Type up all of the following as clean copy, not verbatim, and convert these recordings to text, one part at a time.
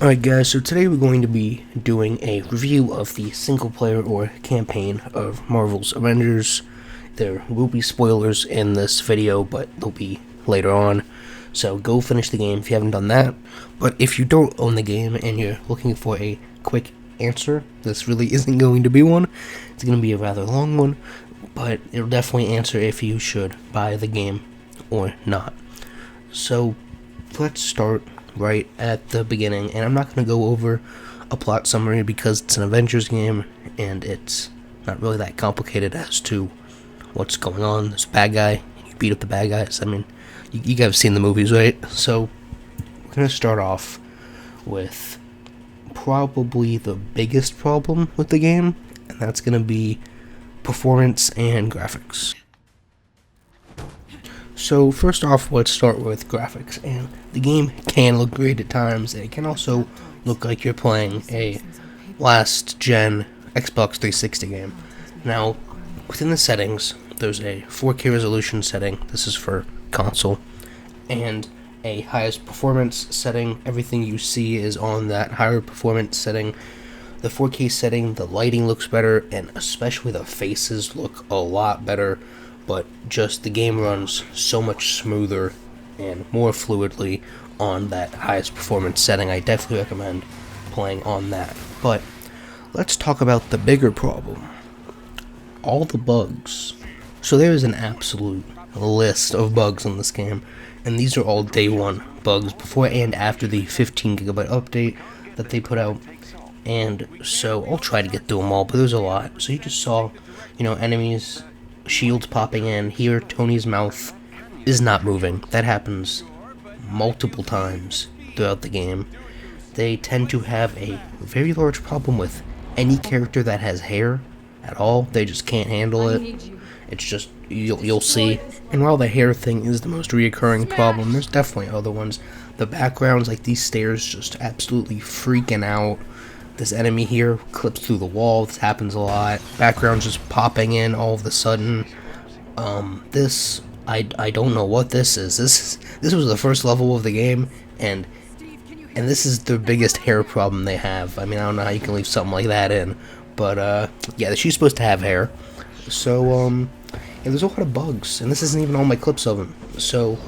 Alright guys, so today we're going to be doing a review of the single player or campaign of Marvel's Avengers. There will be spoilers in this video, but they'll be later on. So go finish the game if you haven't done that. But if you don't own the game and you're looking for a quick answer, this really isn't going to be one. It's going to be a rather long one, but it'll definitely answer if you should buy the game or not. So let's start right at the beginning, and I'm not going to go over a plot summary because it's an Avengers game and it's not really that complicated as to what's going on. There's a bad guy, you beat up the bad guys. I mean, you guys have seen the movies, right? So we're going to start off with probably the biggest problem with the game, and that's going to be performance and graphics. So first off, let's start with graphics, and the game can look great at times. It can also look like you're playing a last-gen Xbox 360 game. Now, within the settings, there's a 4K resolution setting. This is for console, and a highest performance setting. Everything you see is on that higher performance setting. The 4K setting, the lighting looks better, and especially the faces look a lot better. But just the game runs so much smoother and more fluidly on that highest performance setting. I definitely recommend playing on that. But let's talk about the bigger problem. All the bugs. So there is an absolute list of bugs in this game, and these are all day one bugs before and after the 15 gigabyte update that they put out. And so I'll try to get through them all, but there's a lot. So you just saw, enemies, shields popping in. Here, Tony's mouth is not moving. That happens multiple times throughout the game. They tend to have a very large problem with any character that has hair at all. They just can't handle it. It's just, you'll see. And while the hair thing is the most reoccurring problem, there's definitely other ones. The backgrounds, like these stairs, just absolutely freaking out. This enemy here clips through the wall. This happens a lot. Background's just popping in all of a sudden. This, I don't know what this is. This was the first level of the game, and this is the biggest hair problem they have. I mean, I don't know how you can leave something like that in, but yeah, she's supposed to have hair. So yeah, there's a lot of bugs, and this isn't even all my clips of them. So,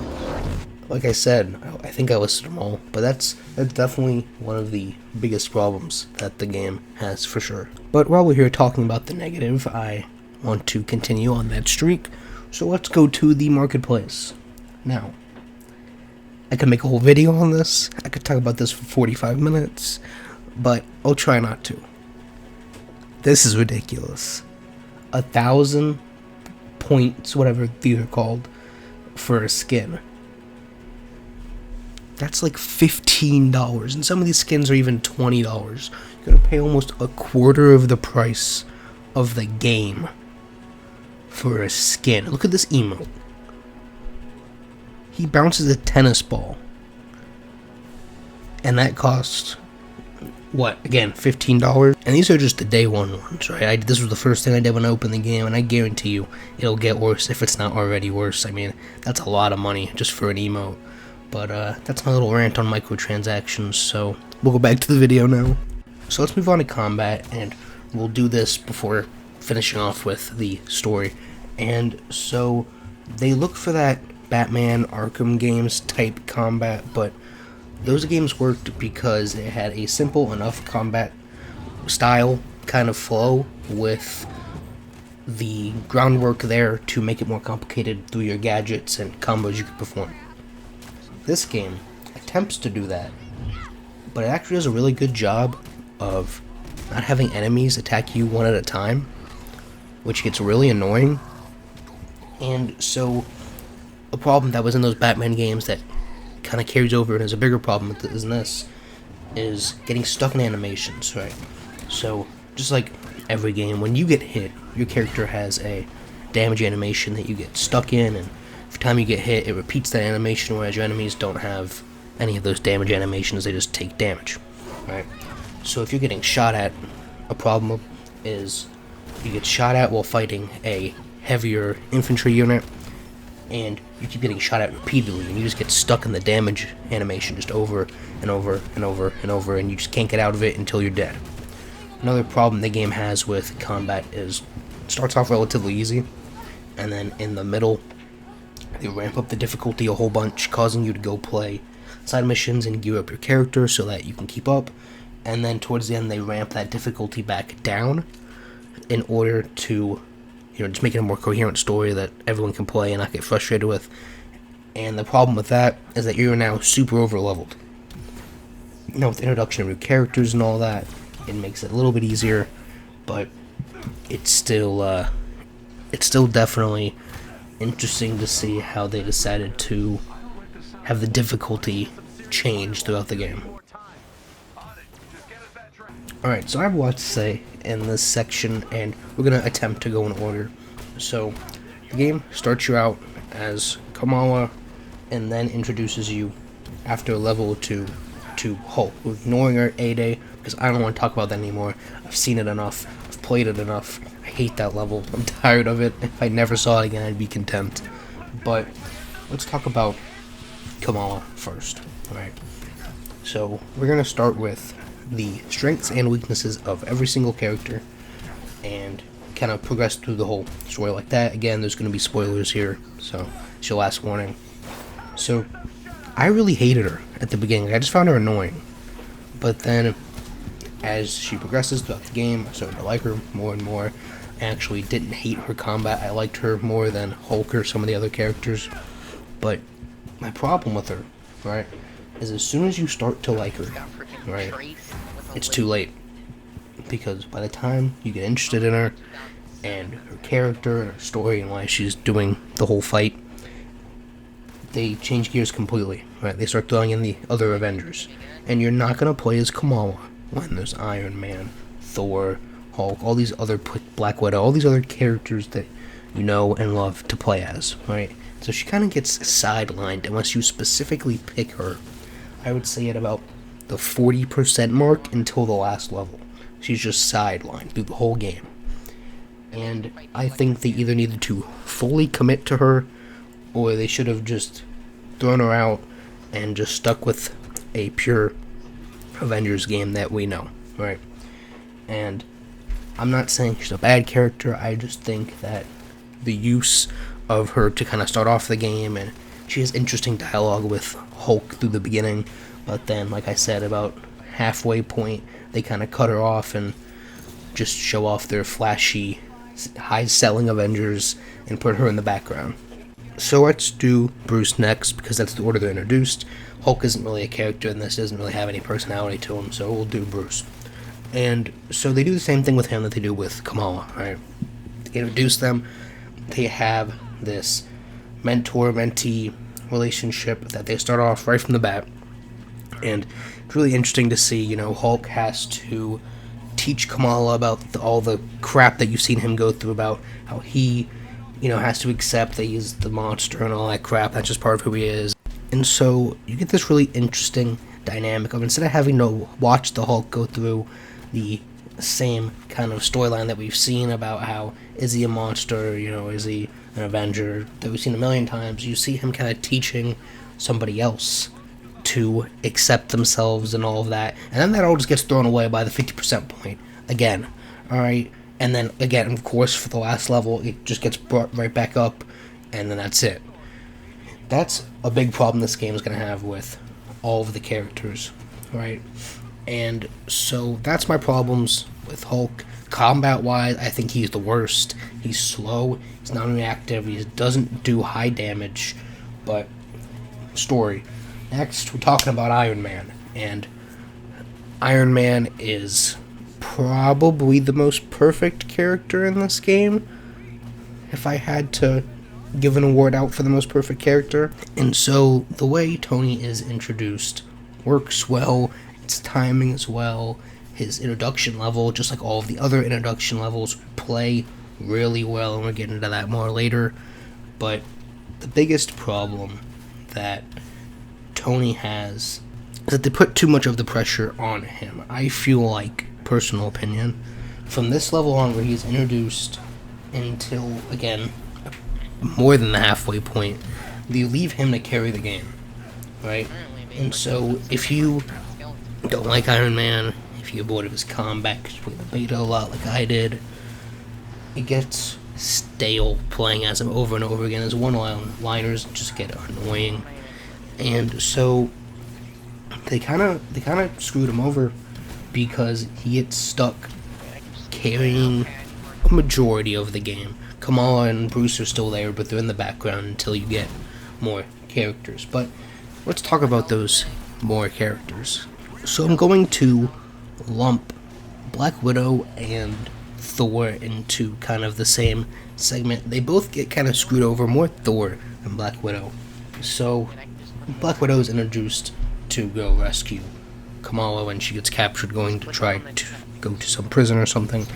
like I said, I think I listed them all, but that's definitely one of the biggest problems that the game has for sure. But while we're here talking about the negative, I want to continue on that streak, so let's go to the marketplace. Now, I could make a whole video on this, I could talk about this for 45 minutes, but I'll try not to. This is ridiculous. 1,000 points, whatever these are called, for a skin. That's like $15, and some of these skins are even $20. You're gonna pay almost a quarter of the price of the game for a skin. Look at this emote. He bounces a tennis ball, and that costs, what, again, $15? And these are just the day one ones, right? This was the first thing I did when I opened the game, and I guarantee you it'll get worse if it's not already worse. I mean, that's a lot of money just for an emote. But that's my little rant on microtransactions, so we'll go back to the video now. So let's move on to combat, and we'll do this before finishing off with the story. And so they look for that Batman Arkham games type combat, but those games worked because it had a simple enough combat style kind of flow with the groundwork there to make it more complicated through your gadgets and combos you could perform. This game attempts to do that, but it actually does a really good job of not having enemies attack you one at a time, which gets really annoying. And so a problem that was in those Batman games that kind of carries over and is a bigger problem than this is getting stuck in animations, right? So just like every game, when you get hit, your character has a damage animation that you get stuck in, and every time you get hit, it repeats that animation, whereas your enemies don't have any of those damage animations, they just take damage, right? So if you're getting shot at, a problem is you get shot at while fighting a heavier infantry unit, and you keep getting shot at repeatedly, and you just get stuck in the damage animation just over and over and over and over, and you just can't get out of it until you're dead. Another problem the game has with combat is it starts off relatively easy, and then in the middle they ramp up the difficulty a whole bunch, causing you to go play side missions and gear up your character so that you can keep up, and then towards the end they ramp that difficulty back down in order to, just make it a more coherent story that everyone can play and not get frustrated with. And the problem with that is that you're now super over leveled. With the introduction of new characters and all that, it makes it a little bit easier, but it's still definitely interesting to see how they decided to have the difficulty change throughout the game. Alright, so I have a lot to say in this section, and we're going to attempt to go in order. So, the game starts you out as Kamala, and then introduces you after level 2 to Hulk. We're ignoring her A-Day, because I don't want to talk about that anymore. I've seen it enough. I've played it enough. I hate that level. I'm tired of it. If I never saw it again, I'd be content. But let's talk about Kamala first. Alright. So, we're going to start with the strengths and weaknesses of every single character, and kind of progress through the whole story like that. Again, there's going to be spoilers here, so it's your last warning. So, I really hated her at the beginning. I just found her annoying. But then, as she progresses throughout the game, I started to like her more and more. I actually didn't hate her combat. I liked her more than Hulk or some of the other characters. But my problem with her, right, is as soon as you start to like her, right, it's too late. Because by the time you get interested in her, and her character, and her story, and why she's doing the whole fight, they change gears completely, right? They start throwing in the other Avengers. And you're not going to play as Kamala when there's Iron Man, Thor, Hulk, all these other, Black Widow, all these other characters that you know and love to play as, right? So she kind of gets sidelined unless you specifically pick her. I would say at about the 40% mark until the last level. She's just sidelined through the whole game. And I think they either needed to fully commit to her, or they should have just thrown her out and just stuck with a pure Avengers game that we know, right? And I'm not saying she's a bad character, I just think that the use of her to kind of start off the game, and she has interesting dialogue with Hulk through the beginning, but then, like I said, about halfway point, they kind of cut her off and just show off their flashy, high-selling Avengers and put her in the background. So let's do Bruce next, because that's the order they're introduced. Hulk isn't really a character in this, doesn't really have any personality to him, so we'll do Bruce. And so they do the same thing with him that they do with Kamala, right? They introduce them, they have this mentor-mentee relationship that they start off right from the bat. And it's really interesting to see, Hulk has to teach Kamala about all the crap that you've seen him go through, about how he, has to accept that he's the monster and all that crap. That's just part of who he is. And so you get this really interesting dynamic of, instead of having to watch the Hulk go through the same kind of storyline that we've seen about how, is he a monster, is he an Avenger, that we've seen a million times, you see him kind of teaching somebody else to accept themselves and all of that, and then that all just gets thrown away by the 50% point again. Alright, and then again, of course, for the last level, it just gets brought right back up, and then that's it. That's a big problem this game is going to have with all of the characters, right? And so that's my problems with Hulk. Combat-wise, I think he's the worst. He's slow, he's non-reactive, he doesn't do high damage, but story. Next, we're talking about Iron Man, and Iron Man is probably the most perfect character in this game, if I had to give an award out for the most perfect character. And so, the way Tony is introduced works well, its timing as well, his introduction level, just like all of the other introduction levels, play really well, and we'll get into that more later. But the biggest problem that Tony has is that they put too much of the pressure on him. I feel like, personal opinion, from this level on where he's introduced until, again, more than the halfway point, you leave him to carry the game, right? And so, if you don't like Iron Man, if you're bored of his combat because you play the beta a lot like I did, it gets stale playing as him over and over again. His one-liners just get annoying, and so they kind of screwed him over because he gets stuck carrying a majority of the game. Kamala and Bruce are still there, but they're in the background until you get more characters. But let's talk about those more characters. So I'm going to lump Black Widow and Thor into kind of the same segment. They both get kind of screwed over, more Thor than Black Widow. So Black Widow is introduced to go rescue Kamala when she gets captured, going to try to go to some prison or something.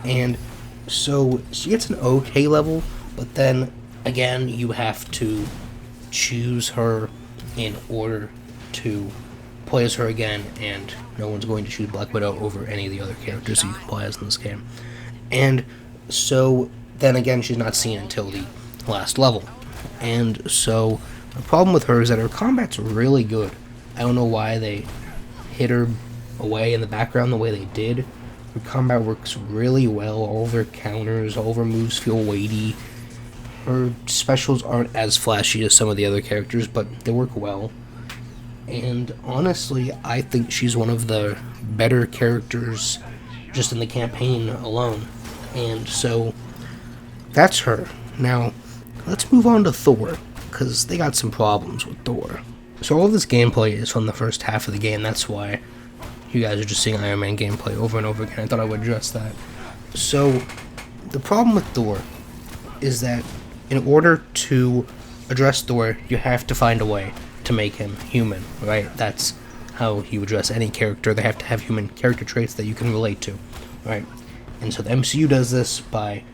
And so she gets an okay level, but then again you have to choose her in order to play as her again, and no one's going to choose Black Widow over any of the other characters that you can play as in this game. And so then again she's not seen until the last level. And so the problem with her is that her combat's really good. I don't know why they hid her away in the background the way they did. Her combat works really well. All of her counters, all of her moves feel weighty. Her specials aren't as flashy as some of the other characters, but they work well. And honestly, I think she's one of the better characters just in the campaign alone. And so that's her. Now, let's move on to Thor, because they got some problems with Thor. So all of this gameplay is from the first half of the game. That's why you guys are just seeing Iron Man gameplay over and over again. I thought I would address that. So the problem with Thor is that in order to address Thor, you have to find a way to make him human, right? That's how you address any character. They have to have human character traits that you can relate to, right? And so the MCU does this by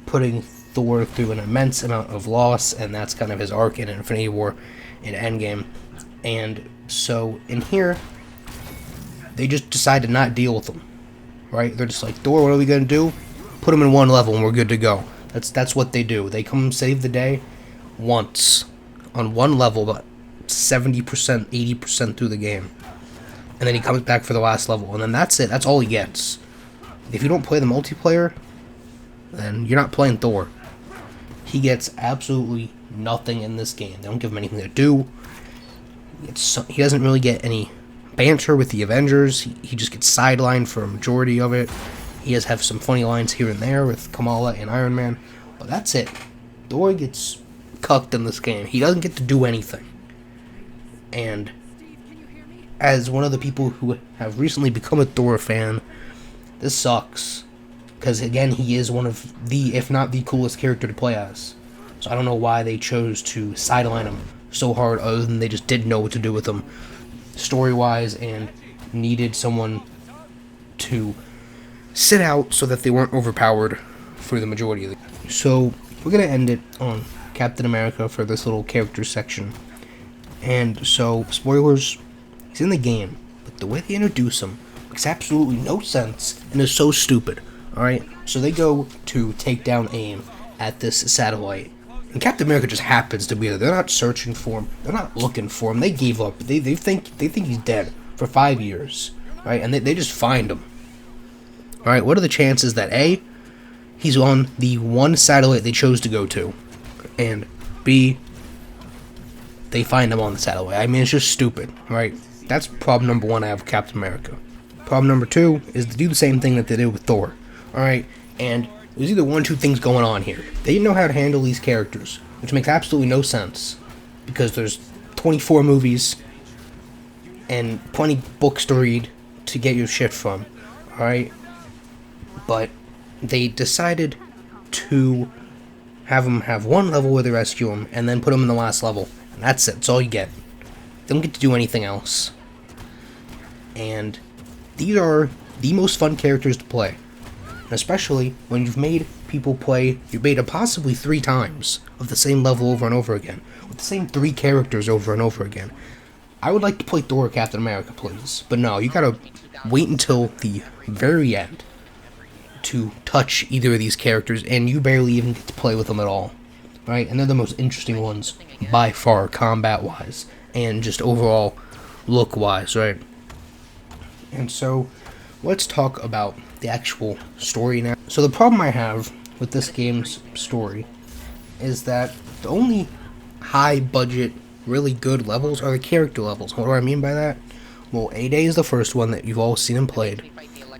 putting Thor through an immense amount of loss, and that's kind of his arc in Infinity War and Endgame. And so in here, they just decide to not deal with him, right? They're just like, Thor, what are we gonna do? Put him in one level and we're good to go. That's what they do. They come save the day once on one level, about 70%, 80% through the game, and then he comes back for the last level, and then that's it. That's all he gets. If you don't play the multiplayer, then you're not playing Thor. He gets absolutely nothing in this game. They don't give him anything to do. He doesn't really get any banter with the Avengers. He just gets sidelined for a majority of it. He does have some funny lines here and there with Kamala and Iron Man, but that's it. Thor gets cucked in this game. He doesn't get to do anything. And as one of the people who have recently become a Thor fan, this sucks. Because again, he is one of the, if not the coolest character to play as. So I don't know why they chose to sideline him so hard, other than they just didn't know what to do with him story-wise and needed someone to sit out so that they weren't overpowered for the majority of the game. So we're going to end it on Captain America for this little character section. And so, spoilers, he's in the game, but the way they introduce him makes absolutely no sense and is so stupid. Alright, so they go to take down AIM at this satellite, and Captain America just happens to be there. They're not searching for him, they're not looking for him, they gave up. They think he's dead for 5 years, right? And they just find him. Alright, what are the chances that A, he's on the one satellite they chose to go to, and B, they find him on the satellite? I mean, it's just stupid, right? That's problem number one I have with Captain America. Problem number two is to do the same thing that they did with Thor. Alright, and there's either one or two things going on here. They didn't know how to handle these characters, which makes absolutely no sense, because there's 24 movies and plenty books to read to get your shit from. Alright? But they decided to have them have one level where they rescue him, and then put him in the last level. And that's it. That's all you get. They don't get to do anything else. And these are the most fun characters to play. And especially when you've made people play, you've made it possibly 3 times of the same level over and over again, with the same 3 characters over and over again. I would like to play Thor or Captain America, please. But no, you gotta wait until the very end to touch either of these characters, and you barely even get to play with them at all. right? And they're the most interesting ones by far, combat-wise, and just overall look-wise, right? And so, let's talk about the actual story now. So the problem I have with this game's story is that the only high-budget, really good levels are the character levels. What do I mean by that? Well, A-Day is the first one that you've all seen and played,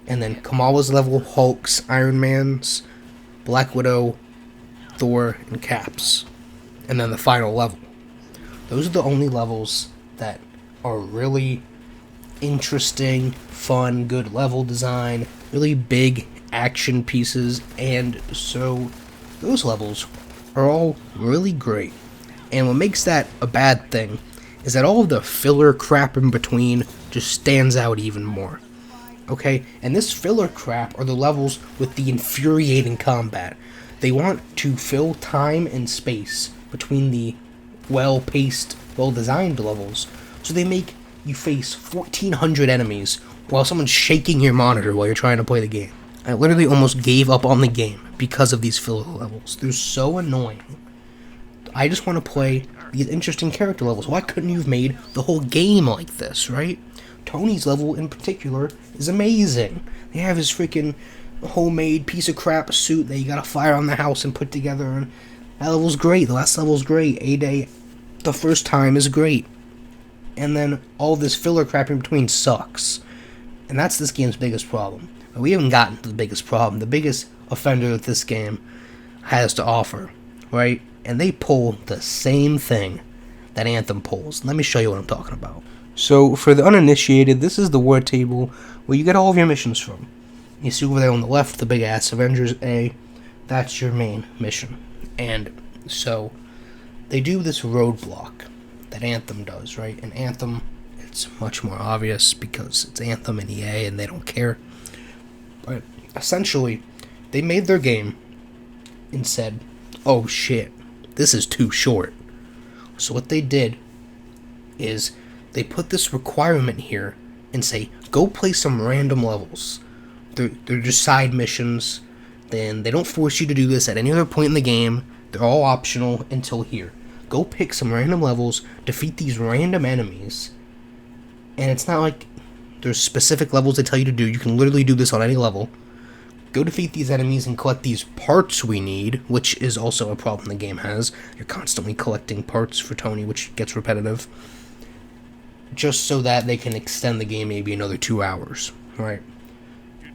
and then Kamala's level, Hulk's, Iron Man's, Black Widow, Thor, and Cap's, and then the final level. Those are the only levels that are really interesting, fun, good level design, really big action pieces, and so those levels are all really great. And what makes that a bad thing is that all of the filler crap in between just stands out even more. Okay, and this filler crap are the levels with the infuriating combat. They want to fill time and space between the well-paced, well-designed levels, so they make you face 1,400 enemies while someone's shaking your monitor while you're trying to play the game. I literally almost gave up on the game because of these filler levels. They're so annoying. I just want to play these interesting character levels. Why couldn't you have made the whole game like this, right? Tony's level in particular is amazing. They have his freaking homemade piece of crap suit that you gotta fire on the house and put together, and that level's great. The last level's great. A-Day, the first time, is great. And then all this filler crap in between sucks. And that's this game's biggest problem. But we haven't gotten to the biggest problem, the biggest offender that this game has to offer, right? And they pull the same thing that Anthem pulls. Let me show you what I'm talking about. So, for the uninitiated, this is the war table where you get all of your missions from. You see over there on the left, the big ass Avengers A. That's your main mission. And so, they do this roadblock that Anthem does, right? And Anthem, it's much more obvious because it's Anthem and EA and they don't care. But essentially, they made their game and said, oh shit, this is too short. So what they did is they put this requirement here and say, go play some random levels. They're just side missions. Then they don't force you to do this at any other point in the game. They're all optional until here. Go pick some random levels, defeat these random enemies. And it's not like there's specific levels they tell you to do. You can literally do this on any level. Go defeat these enemies and collect these parts we need, which is also a problem the game has. You're constantly collecting parts for Tony, which gets repetitive. Just so that they can extend the game maybe another 2 hours, right?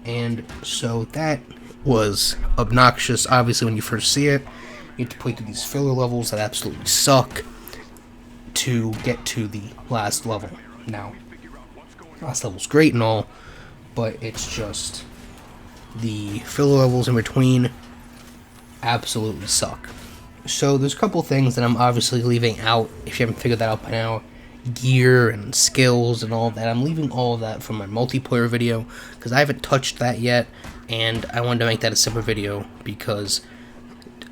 And so that was obnoxious. Obviously, when you first see it, you have to play through these filler levels that absolutely suck to get to the last level. Now, last level's great and all, but it's just the filler levels in between absolutely suck. So there's a couple things that I'm obviously leaving out, if you haven't figured that out by now. Gear and skills and all of that. I'm leaving all of that from my multiplayer video because I haven't touched that yet, and I wanted to make that a separate video because,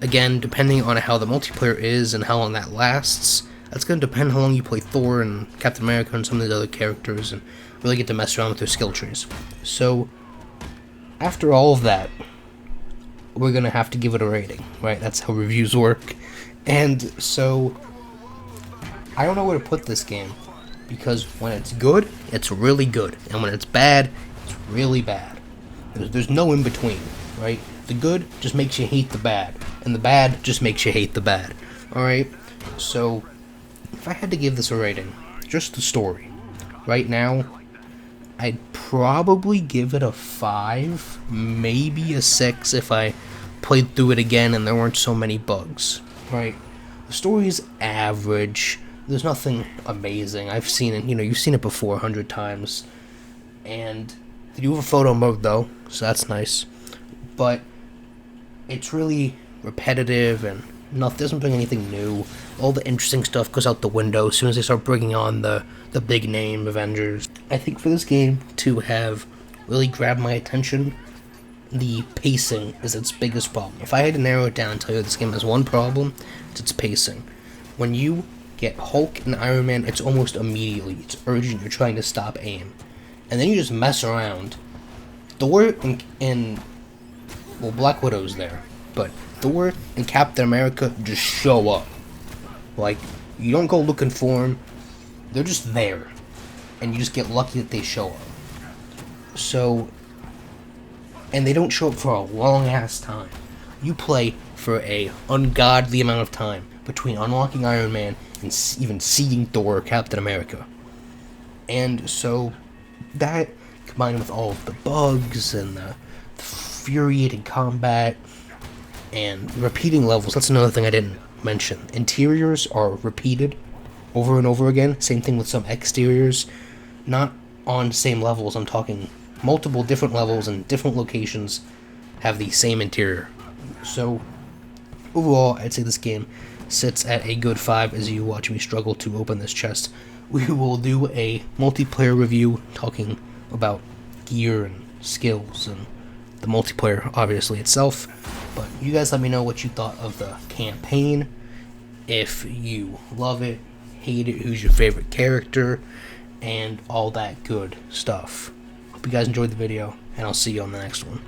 again, depending on how the multiplayer is and how long that lasts, that's going to depend how long you play Thor and Captain America and some of the other characters and really get to mess around with their skill trees. So, after all of that, we're going to have to give it a rating, right? That's how reviews work. And so, I don't know where to put this game, because when it's good, it's really good, and when it's bad, it's really bad. There's no in between, right? The good just makes you hate the bad, and the bad just makes you hate the bad, alright? So, if I had to give this a rating, just the story, right now, I'd probably give it a 5, maybe a 6 if I played through it again and there weren't so many bugs, right? The story's average. There's nothing amazing. I've seen it, you've seen it before 100 times. And they do have a photo mode, though, so that's nice. But it's really repetitive and doesn't bring anything new. All the interesting stuff goes out the window as soon as they start bringing on the big name Avengers. I think for this game to have really grabbed my attention, the pacing is its biggest problem. If I had to narrow it down and tell you this game has one problem, it's its pacing. When you get Hulk and Iron Man, it's almost immediately. It's urgent. You're trying to stop aim. And then you just mess around. Thor and Black Widow's there. but Thor and Captain America just show up. Like, you don't go looking for them, they're just there, and you just get lucky that they show up. So, and they don't show up for a long ass time. You play for a ungodly amount of time between unlocking Iron Man and even seeing Thor or Captain America. And so, that combined with all of the bugs and the infuriating combat and repeating levels, that's another thing I didn't mention. Interiors are repeated over and over again. Same thing with some exteriors. Not on same levels, I'm talking multiple different levels and different locations have the same interior. So, overall, I'd say this game sits at a good 5 as you watch me struggle to open this chest. We will do a multiplayer review talking about gear and skills and the multiplayer, obviously, itself. But you guys let me know what you thought of the campaign. If you love it, hate it, who's your favorite character, and all that good stuff. Hope you guys enjoyed the video, and I'll see you on the next one.